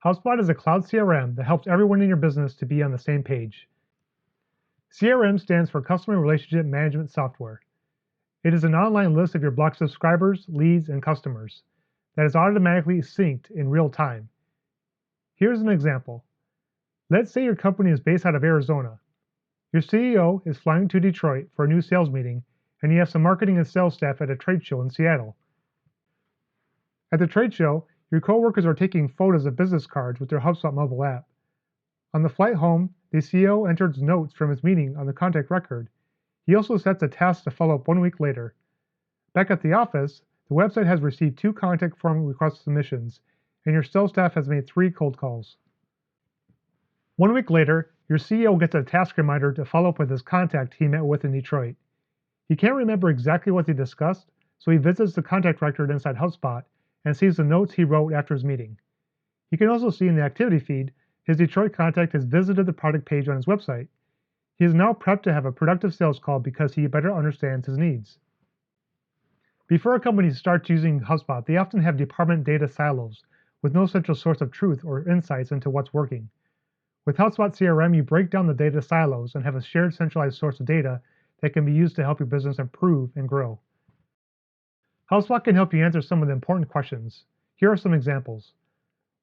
HubSpot is a cloud CRM that helps everyone in your business to be on the same page. CRM stands for Customer Relationship Management Software. It is an online list of your blog subscribers, leads, and customers that is automatically synced in real time. Here's an example. Let's say your company is based out of Arizona. Your CEO is flying to Detroit for a new sales meeting, and you have some marketing and sales staff at a trade show in Seattle. At the trade show, your coworkers are taking photos of business cards with their HubSpot mobile app. On the flight home, the CEO enters notes from his meeting on the contact record. He also sets a task to follow up 1 week later. Back at the office, the website has received 2 contact form request submissions, and your sales staff has made 3 cold calls. 1 week later, your CEO gets a task reminder to follow up with his contact he met with in Detroit. He can't remember exactly what they discussed, so he visits the contact record inside HubSpot and sees the notes he wrote after his meeting. He can also see in the activity feed his Detroit contact has visited the product page on his website. He is now prepped to have a productive sales call because he better understands his needs. Before a company starts using HubSpot, they often have department data silos with no central source of truth or insights into what's working. With HubSpot CRM, you break down the data silos and have a shared centralized source of data that can be used to help your business improve and grow. HubSpot can help you answer some of the important questions. Here are some examples.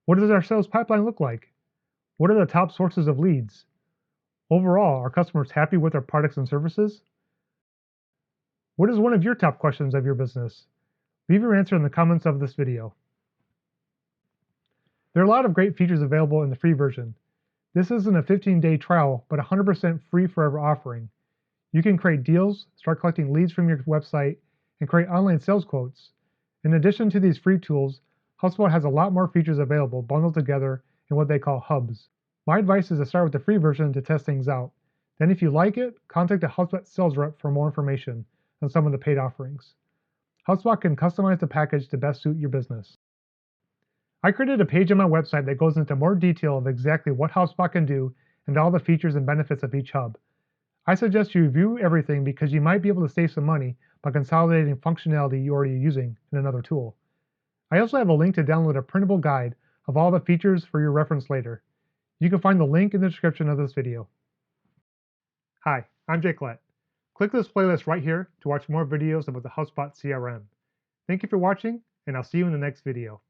What does our sales pipeline look like? What are the top sources of leads? Overall, are customers happy with our products and services? What is one of your top questions of your business? Leave your answer in the comments of this video. There are a lot of great features available in the free version. This isn't a 15-day trial, but a 100% free forever offering. You can create deals, start collecting leads from your website, and create online sales quotes. In addition to these free tools, HubSpot has a lot more features available bundled together in what they call hubs. My advice is to start with the free version to test things out. Then if you like it, contact a HubSpot sales rep for more information on some of the paid offerings. HubSpot can customize the package to best suit your business. I created a page on my website that goes into more detail of exactly what HubSpot can do and all the features and benefits of each hub. I suggest you review everything because you might be able to save some money by consolidating functionality you're already using in another tool. I also have a link to download a printable guide of all the features for your reference later. You can find the link in the description of this video. Hi, I'm Jake Lett. Click this playlist right here to watch more videos about the HubSpot CRM. Thank you for watching, and I'll see you in the next video.